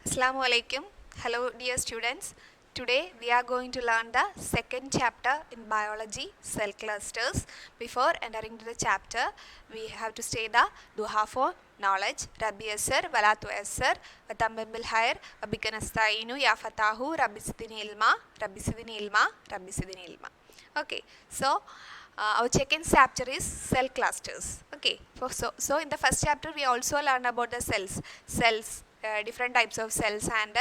Assalamu alaikum. Hello dear students. Today we are going to learn the second chapter in biology, cell clusters. Before entering to the chapter, we have to say the duha for knowledge. Rabbi Yasser, Walatu Yasser, Watambim bil Khair, Wabikan Astainu, Ya Fatahu, Rabbi Sidini Ilma, Rabbi Sidini Ilma, Rabbi Sidini Ilma. Okay, so our second chapter is cell clusters. Okay, so in the first chapter we also learned about the cells, different types of cells and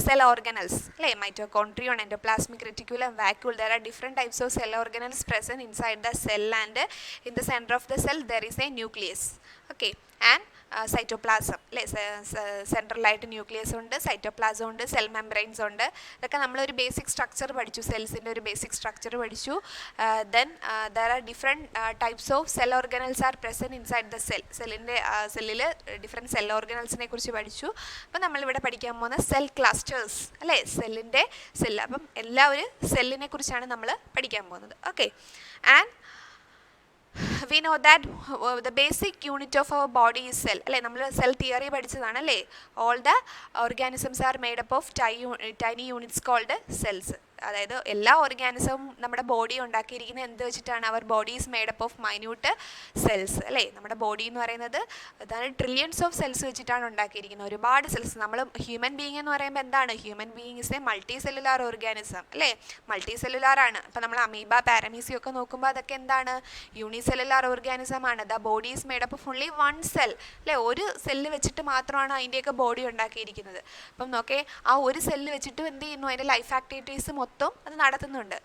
cell organelles, like mitochondrion, endoplasmic reticulum, vacuole. There are different types of cell organelles present inside the cell, and in the center of the cell there is a nucleus. Okay, and cytoplasm അല്ലേ, സെൻട്രലായിട്ട് nucleus ഉണ്ട്, cytoplasm ഉണ്ട്, cell membranes ഉണ്ട്. ഇതൊക്കെ നമ്മളൊരു basic structure പഠിച്ചു, സെൽസിൻ്റെ ഒരു basic structure പഠിച്ചു. Then there are different types of cell organelles are present inside the സെല്ലിൽ ഡിഫറെൻറ്റ് സെൽ ഓർഗനൽസിനെ കുറിച്ച് പഠിച്ചു. അപ്പം നമ്മളിവിടെ പഠിക്കാൻ പോകുന്ന സെൽ ക്ലസ്റ്റേഴ്സ് അല്ലേ, സെല്ല്. അപ്പം എല്ലാവരും സെല്ലിനെ കുറിച്ചാണ് നമ്മൾ പഠിക്കാൻ പോകുന്നത്. Okay, and we know that the basic unit of our body is cell അല്ലേ, നമ്മൾ സെൽ തിയറി പഠിച്ചതാണ് അല്ലേ. all the organisms are made up of tiny units called cells. അതായത് എല്ലാ ഓർഗാനിസവും നമ്മുടെ ബോഡി ഉണ്ടാക്കിയിരിക്കുന്നത് എന്ത് വെച്ചിട്ടാണ്? Our body is made up of minute cells അല്ലേ. നമ്മുടെ ബോഡി എന്ന് പറയുന്നത് അതാണ് ട്രില്യൺസ് ഓഫ് സെൽസ് വെച്ചിട്ടാണ് ഉണ്ടാക്കിയിരിക്കുന്നത്, ഒരുപാട് സെൽസ്. നമ്മൾ ഹ്യൂമൻ ബീയിങ് എന്ന് പറയുമ്പോൾ എന്താണ്? Human being is a multicellular organism അല്ലേ, മൾട്ടി സെല്ലുലാർ ആണ്. അപ്പോൾ നമ്മൾ അമീബ, പാരമീസിയം ഒക്കെ നോക്കുമ്പോൾ അതൊക്കെ എന്താണ്? യൂണിസെല്ലുലാർ ഓർഗാനിസം ആണ്. The body is made up of only one cell അല്ലേ, ഒരു സെല്ല് വെച്ചിട്ട് മാത്രമാണ് അതിൻ്റെയൊക്കെ ബോഡി ഉണ്ടാക്കിയിരിക്കുന്നത്. അപ്പം നോക്കേ, ആ ഒരു സെല്ല് വെച്ചിട്ട് എന്ത് ചെയ്യുന്നു? അതിൻ്റെ ലൈഫ് ആക്ടിവിറ്റീസ് മൊത്തം അത് നടത്തുന്നുണ്ട്.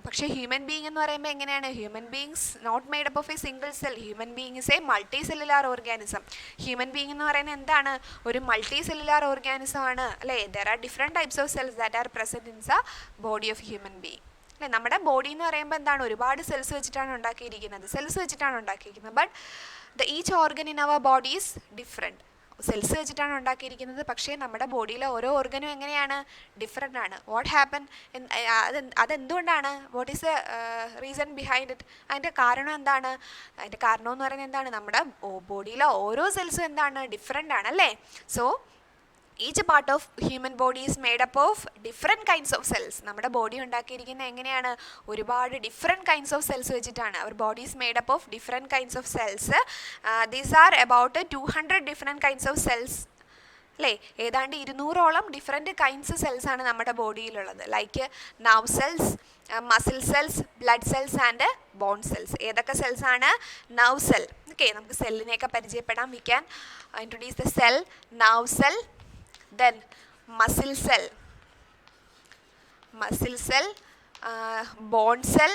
പക്ഷേ ഹ്യൂമൻ ബീയിങ് എന്ന് പറയുമ്പോൾ എങ്ങനെയാണ്? Human beings not made up of a single cell. Human being is a multicellular organism. Human being എന്ന് പറയുന്നത് എന്താണ്? ഒരു മൾട്ടി സെല്ലുലാർ ഓർഗാനിസം ആണ് അല്ലേ. There are different types of cells that are present in the body of human being അല്ലേ. നമ്മുടെ body എന്ന് പറയുമ്പോൾ എന്താണ്? ഒരുപാട് സെൽസ് വെച്ചിട്ടാണ് ഉണ്ടാക്കിയിരിക്കുന്നത്. But the each organ in our body is different. Cells വെച്ചിട്ടാണ് ഉണ്ടാക്കിയിരിക്കുന്നത്, പക്ഷേ നമ്മുടെ ബോഡിയിലെ ഓരോ ഓർഗനും എങ്ങനെയാണ്? ഡിഫറെൻ്റ് ആണ്. What happen? അതെന്തുകൊണ്ടാണ്? What is the reason behind it? അതിൻ്റെ കാരണം എന്താണ്? അതിൻ്റെ കാരണം എന്ന് പറയുന്നത് എന്താണ്? നമ്മുടെ ബോഡിയിലെ ഓരോ സെൽസും എന്താണ്? ഡിഫറെൻ്റ് ആണ് അല്ലേ. So each part of human body is made up of different kinds of cells. നമ്മുടെ ബോഡി ഉണ്ടാക്കിയിരിക്കുന്നത് എങ്ങനെയാണ്? ഒരുപാട് ഡിഫറെൻറ്റ് കൈൻഡ്സ് ഓഫ് സെൽസ് വെച്ചിട്ടാണ്. Our body is made up of different kinds of cells. These are about 200 different kinds of cells അല്ലേ. ഏതാണ്ട് 200ഓളം different kinds cells ആണ് നമ്മുടെ ബോഡിയിലുള്ളത്. Like nerve cells, muscle cells, blood cells and bone cells. ഏതൊക്കെ cells ആണ്? Nerve cell. Okay, നമുക്ക് സെല്ലിനെയൊക്കെ പരിചയപ്പെടാം. We can introduce the cell. Nerve cell, then muscle cell, bone cell,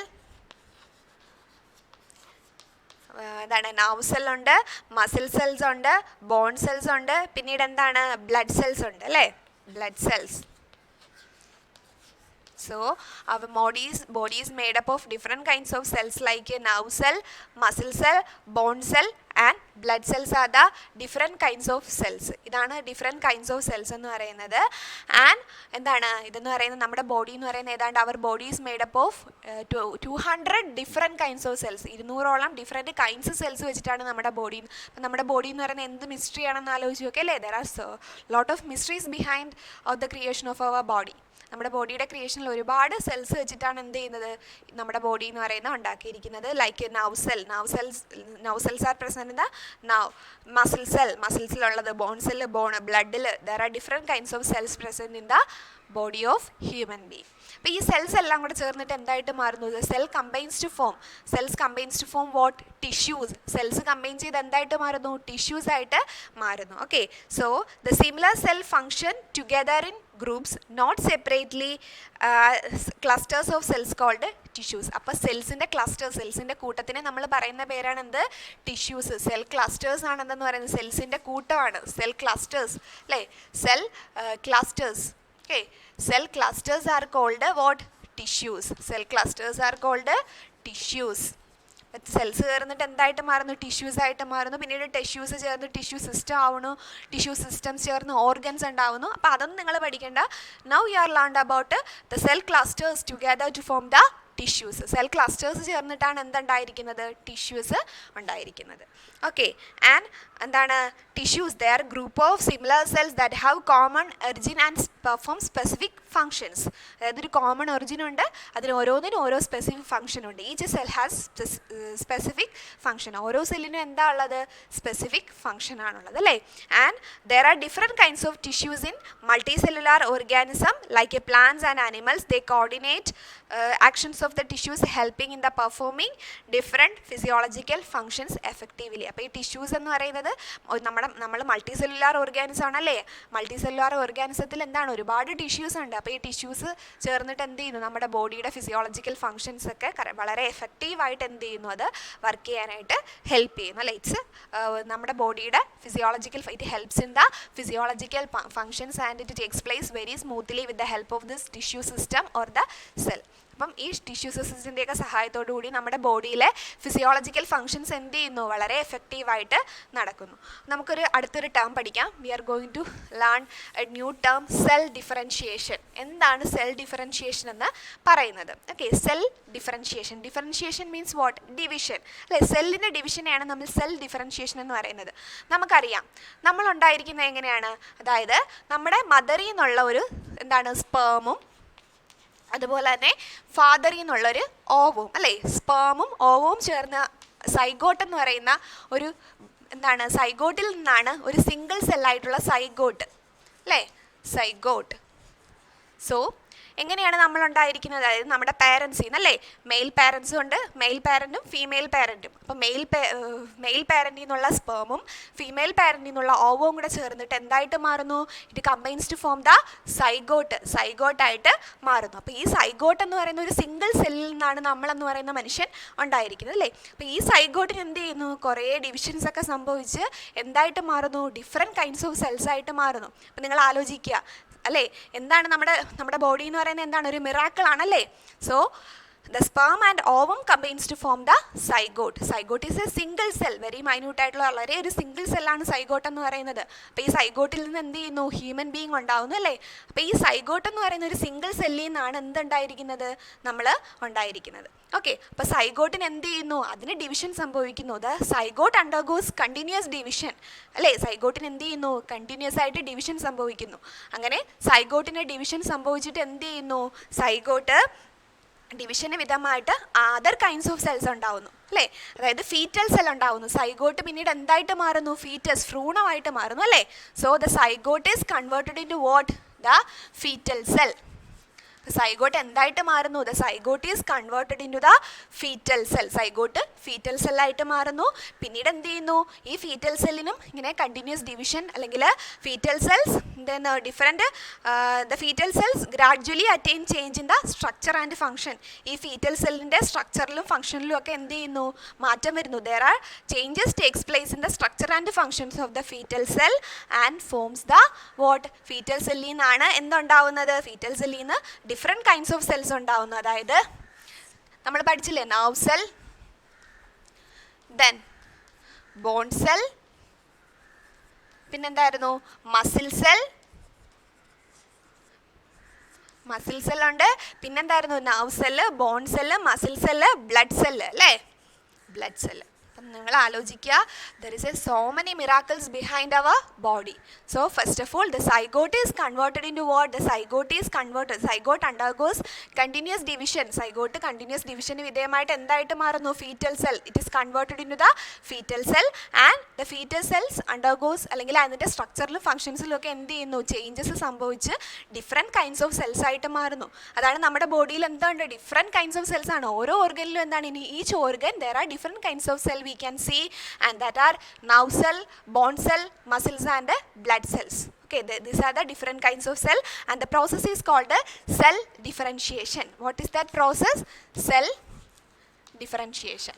എന്താണ്? നർവ് സെൽ ഉണ്ട്, മസിൽ സെൽസ് ഉണ്ട്, ബോൺ സെൽസ് ഉണ്ട്, പിന്നീട് എന്താണ്? ബ്ലഡ് സെൽസ് ഉണ്ട് അല്ലേ, blood cells. So our body is made up of different kinds of cells like a nerve cell, muscle cell, bone cell and blood cells are the different kinds of cells. ഇതാണ് different kinds of cells എന്ന് പറയുന്നത്. And എന്താണ് ഇതെന്ന് പറയുന്നത്? നമ്മുടെ body എന്ന് പറയുന്നത് ഏതാണ്ട് our body is made up of 200 different kinds of cells. 200ഓളം ഡിഫറെൻറ്റ് കൈൻഡ്സ് സെൽസ് വെച്ചിട്ടാണ് നമ്മുടെ ബോഡി. അപ്പം നമ്മുടെ ബോഡി എന്ന് പറയുന്നത് എന്ത് മിസ്റ്ററി ആണെന്ന് ആലോചിച്ച് നോക്കി അല്ലേ. There are lot of mysteries behind of the creation of our body. നമ്മുടെ ബോഡിയുടെ ക്രിയേഷനിൽ ഒരുപാട് സെൽസ് വെച്ചിട്ടാണ് എന്ത് ചെയ്യുന്നത്? നമ്മുടെ ബോഡി എന്ന് പറയുന്നത് ഉണ്ടാക്കിയിരിക്കുന്നത്. Like nerve cells are present in the nerve, മസിൽസിലുള്ളത്, ബോൺ സെല്ല്, ബ്ലഡിൽ. There are different kinds of cells present in the body of human being. അപ്പോൾ ഈ സെൽസ് എല്ലാം കൂടെ ചേർന്നിട്ട് എന്തായിട്ട് മാറുന്നു? Cells combines to form what? Tissues. Cells combine ചെയ്ത് എന്തായിട്ട് മാറുന്നു? ടിഷ്യൂസ് ആയിട്ട് മാറുന്നു. Okay, so the similar cell function together in groups, not separately, clusters of cells called tissues. അപ്പോൾ സെൽസിൻ്റെ കൂട്ടത്തിനെ നമ്മൾ പറയുന്ന പേരാണ് എന്ത്? ടിഷ്യൂസ്. സെൽ ക്ലസ്റ്റേഴ്സ് ആണ് എന്തെന്ന് പറയുന്നത്? സെൽസിൻ്റെ കൂട്ടമാണ് സെൽ ക്ലസ്റ്റേഴ്സ് അല്ലേ. Cell clusters. Okay, cell clusters are called what? Tissues. Cell clusters are called tissues. Cells ചേർന്നിട്ട് എന്തായിട്ട് മാറുന്നു? ടിഷ്യൂസ് ആയിട്ട് മാറുന്നു. പിന്നീട് ടിഷ്യൂസ് ചേർന്ന് ടിഷ്യൂ സിസ്റ്റം ആവുന്നു. ടിഷ്യൂ സിസ്റ്റംസ് ചേർന്ന് ഓർഗൻസ് ഉണ്ടാവുന്നു. അപ്പോൾ അതൊന്നും നിങ്ങൾ പഠിക്കേണ്ട. Now you are learned about the cell clusters together to form the tissues. Cell clusters ചേർന്നിട്ടാണ് എന്തുണ്ടായിരിക്കുന്നത്? ടിഷ്യൂസ് ഉണ്ടായിരിക്കുന്നത്. ഓക്കെ, ആൻഡ് എന്താണ് tissues? They are group of similar cells that have common origin and perform specific functions. അതായത് ഒരു common origin ഉണ്ട്, അതിന് ഓരോന്നിനും ഓരോ സ്പെസിഫിക് ഫംഗ്ഷൻ ഉണ്ട്. Each cell has specific function. ഓരോ സെല്ലിനും എന്താ ഉള്ളത്? സ്പെസിഫിക് ഫംഗ്ഷൻ ആണുള്ളത് അല്ലേ. And there are different kinds of tissues in multicellular organism like A plants and animals. They coordinate actions of the tissues helping in the performing different physiological functions effectively. അപ്പോൾ ഈ tissues എന്ന് പറയുന്നത് നമ്മൾ multi cellular organism ആണല്ലേ. Multi cellular ഓർഗാനിസത്തിൽ എന്താണ്? ഒരുപാട് tissues ഉണ്ട്. അപ്പോൾ ഈ ടിഷ്യൂസ് ചേർന്നിട്ട് എന്ത് ചെയ്യുന്നു? നമ്മുടെ ബോഡിയുടെ ഫിസിയോളജിക്കൽ ഫങ്ഷൻസ് ഒക്കെ വളരെ എഫക്റ്റീവായിട്ട് എന്ത് ചെയ്യുന്നു? അത് വർക്ക് ചെയ്യാനായിട്ട് ഹെൽപ്പ് ചെയ്യുന്നു അല്ലേ. ഇറ്റ്സ് നമ്മുടെ ബോഡിയുടെ physiological, it helps in the physiological functions and it takes place very smoothly with the help of this tissue system or the cell. അപ്പം ഈ ടിഷ്യൂ സിസ്റ്റത്തിൻ്റെയൊക്കെ സഹായത്തോടു കൂടി നമ്മുടെ ബോഡിയിലെ ഫിസിയോളജിക്കൽ ഫങ്ഷൻസ് എന്ത് ചെയ്യുന്നു? വളരെ എഫക്റ്റീവായിട്ട് നടക്കുന്നു. നമുക്കൊരു അടുത്തൊരു ടേം പഠിക്കാം. We are going to learn a new term, cell differentiation. എന്താണ് സെൽ ഡിഫറൻഷിയേഷൻ എന്ന് പറയുന്നത്? Okay, cell differentiation. Differentiation means what? Division അല്ലേ. സെല്ലിൻ്റെ ഡിവിഷനെയാണ് നമ്മൾ സെൽ ഡിഫറൻഷിയേഷൻ എന്ന് പറയുന്നത്. നമുക്കറിയാം നമ്മളുണ്ടായിരിക്കുന്നത് എങ്ങനെയാണ്? അതായത് നമ്മുടെ മദറിൽ നിന്നുള്ള ഒരു എന്താണ് സ്പേമും അതുപോലെ തന്നെ ഫാദറിൽ നിന്നുള്ളൊരു ഓവും അല്ലേ. സ്പേമും ഓവവും ചേർന്ന സൈഗോട്ട് എന്ന് പറയുന്ന ഒരു എന്താണ്? സൈഗോട്ടിൽ നിന്നാണ് ഒരു സിംഗിൾ സെല്ലായിട്ടുള്ള സൈഗോട്ട് അല്ലേ, സൈഗോട്ട്. സോ എങ്ങനെയാണ് നമ്മൾ ഉണ്ടായിരിക്കുന്നത്? അതായത് നമ്മുടെ പാരൻസിൽ നിന്ന് അല്ലേ, മെയിൽ പാരൻസും ഉണ്ട്, മെയിൽ പാരൻറ്റും ഫീമെയിൽ പാരൻറ്റും. അപ്പോൾ മെയിൽ പാരൻറ്റിൽ നിന്നുള്ള സ്പേമും ഫീമെയിൽ പാരൻറ്റിൽ നിന്നുള്ള ഓവവും കൂടെ ചേർന്നിട്ട് എന്തായിട്ട് മാറുന്നു? It combines to form the സൈഗോട്ടായിട്ട് മാറുന്നു. അപ്പോൾ ഈ സൈഗോട്ട് എന്ന് പറയുന്ന ഒരു സിംഗിൾ സെല്ലിൽ നിന്നാണ് നമ്മളെന്ന് പറയുന്ന മനുഷ്യൻ ഉണ്ടായിരിക്കുന്നത് അല്ലേ. അപ്പോൾ ഈ സൈഗോട്ടിന് എന്ത് ചെയ്യുന്നു? കുറേ ഡിവിഷൻസ് ഒക്കെ സംഭവിച്ച് എന്തായിട്ട് മാറുന്നു? ഡിഫറെൻറ്റ് കൈൻഡ്സ് ഓഫ് സെൽസ് ആയിട്ട് മാറുന്നു. അപ്പോൾ നിങ്ങൾ ആലോചിക്കുക അല്ലേ, എന്താണ് നമ്മുടെ ബോഡി എന്ന് പറയുന്നത്? എന്താണ്? ഒരു മിറാക്കിൾ ആണല്ലേ. So the sperm and ovum combines to form the zygote. Zygote is a single cell, very minute ആയിട്ടുള്ള വളരെ ഒരു സിംഗിൾ സെല്ലാണ് സൈഗോട്ട് എന്ന് പറയുന്നത്. അപ്പോൾ ഈ സൈഗോട്ടിൽ നിന്ന് എന്ത് ചെയ്യുന്നു? ഹ്യൂമൻ ബീങ് ഉണ്ടാവുന്നു അല്ലേ. അപ്പോൾ ഈ സൈഗോട്ട് എന്ന് പറയുന്ന ഒരു സിംഗിൾ സെല്ലിൽ നിന്നാണ് എന്തുണ്ടായിരിക്കുന്നത്? നമ്മൾ ഉണ്ടായിരിക്കുന്നത്. ഓക്കെ, അപ്പോൾ സൈഗോട്ടിന് എന്ത് ചെയ്യുന്നു? അതിന് ഡിവിഷൻ സംഭവിക്കുന്നു. The zygote undergoes continuous division അല്ലേ. സൈഗോട്ടിന് എന്ത് ചെയ്യുന്നു? കണ്ടിന്യൂസ് ആയിട്ട് ഡിവിഷൻ സംഭവിക്കുന്നു. അങ്ങനെ സൈഗോട്ടിന് ഡിവിഷൻ സംഭവിച്ചിട്ട് എന്ത് ചെയ്യുന്നു? സൈഗോട്ട് ഡിവിഷന് വിധമായിട്ട് അതർ കൈൻഡ്സ് ഓഫ് സെൽസ് ഉണ്ടാവുന്നു അല്ലേ. അതായത് ഫീറ്റൽ സെൽ ഉണ്ടാവുന്നു. സൈഗോട്ട് പിന്നീട് എന്തായിട്ട് മാറുന്നു? ഫീറ്റസ്, ഭ്രൂണമായിട്ട് മാറുന്നു അല്ലേ. So the zygote is converted in to what? The foetal cell. Zygote എന്തായിട്ട് മാറുന്നു? The zygote is converted in to the foetal cell. Zygote foetal സെല്ലായിട്ട് മാറുന്നു. പിന്നീട് എന്ത് ചെയ്യുന്നു? ഈ ഫീറ്റൽ സെല്ലിനും ഇങ്ങനെ കണ്ടിന്യൂസ് ഡിവിഷൻ അല്ലെങ്കിൽ foetal cells the foetal cells gradually attain change in the structure and function. ഈ ഫീറ്റൽ സെല്ലിൻ്റെ സ്ട്രക്ചറിലും ഫംഗ്ഷനിലും ഒക്കെ എന്ത് ചെയ്യുന്നു? മാറ്റം വരുന്നു. There are changes takes place in the structure and functions of the foetal cell and forms the what? Foetal സെല്ലിൽ നിന്നാണ് എന്തുണ്ടാവുന്നത്? ഫീറ്റൽ സെല്ലിൽ നിന്ന് ഡിഫറെൻറ്റ് കൈൻഡ്സ് ഓഫ് സെൽസ് ഉണ്ടാവുന്നു. അതായത് നമ്മൾ പഠിച്ചില്ലേ, nerve cell, then bone cell, പിന്നെന്തായിരുന്നു? മസിൽ സെൽ ഉണ്ട്. പിന്നെന്തായിരുന്നു? Nerve cell, bone cell, muscle cell, blood cell അല്ലേ. Blood cell. അപ്പം നിങ്ങൾ ആലോചിക്കുക, there is so many miracles behind our body. So first of all the zygote is converted in to what? The zygote is converted. Zygote undergoes continuous division. Zygote continuous ഡിവിഷന് വിധേയമായിട്ട് എന്തായിട്ട് മാറുന്നു? Foetal cell. It is converted in to the foetal cell and the foetal cells undergoes അല്ലെങ്കിൽ അതിൻ്റെ സ്ട്രക്ചറിലും ഫംഗ്ഷൻസിലും ഒക്കെ എന്ത് ചെയ്യുന്നു? Changes സംഭവിച്ച് ഡിഫറെൻറ്റ് കൈൻഡ്സ് ഓഫ് സെൽസ് ആയിട്ട് മാറുന്നു. അതാണ് നമ്മുടെ ബോഡിയിൽ എന്തുണ്ട്? ഡിഫറെൻറ്റ് കൈൻഡ്സ് ഓഫ് സെൽസ് ആണ്. ഓരോ ഓർഗനിലും എന്താണ്? ഇനി each organ there are different kinds of cell we can see, and that are nerve cell, bone cell, muscles and blood cells. Okay, these are the different kinds of cell and the process is called cell differentiation. What is that process? Cell differentiation.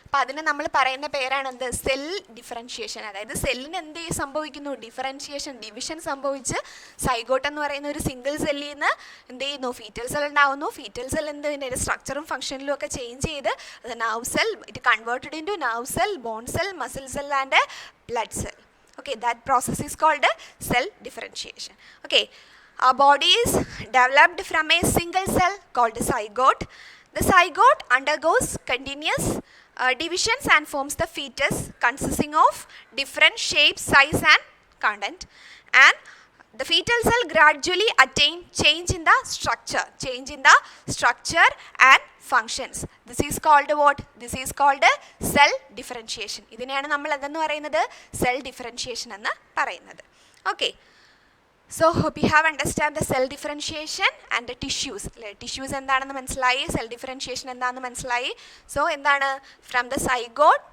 അപ്പോൾ അതിന് നമ്മൾ പറയുന്ന പേരാണ് എന്ത്? Cell differentiation. അതായത് സെല്ലിന് എന്ത് സംഭവിക്കുന്നു? ഡിഫറൻഷിയേഷൻ, ഡിവിഷൻ സംഭവിച്ച് സൈഗോട്ട് എന്ന് പറയുന്ന ഒരു സിംഗിൾ സെല്ലിൽ നിന്ന് എന്ത് ചെയ്യുന്നു? ഫീറ്റൽ സെൽ ഉണ്ടാവുന്നു. ഫീറ്റൽ സെൽ എന്ത് ഇതിൻ്റെ സ്ട്രക്ചറും ഫംഗ്ഷനിലും ഒക്കെ ചേഞ്ച് ചെയ്ത് അത് nerve cell, it converted in to nerve cell, bone cell, muscle cell and blood cell. Okay, that process is called cell differentiation. Okay, our body is developed from a single cell called zygote. The zygote undergoes continuous divisions and forms the fetus consisting of different shape, size and content, and the fetal cell gradually attain change in the structure and functions. This is called what? This is called cell differentiation. ഇതിനെയാണ് നമ്മൾ എന്തെന്ന് പറയുന്നത്? Cell differentiation എന്ന് പറയുന്നത്. Okay. So hope you have understand the cell differentiation and the tissues. Tissues എന്താണെന്ന് മനസ്സിലായി, cell differentiation എന്താണെന്ന് മനസ്സിലായി. So എന്താണ്? From the zygote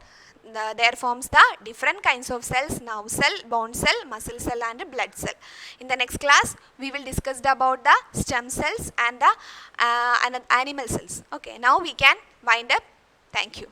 there forms the different kinds of cells: nerve cell, bone cell, muscle cell and blood cell. In the next class we will discuss about the stem cells and the animal cells. Okay, now we can wind up. Thank you.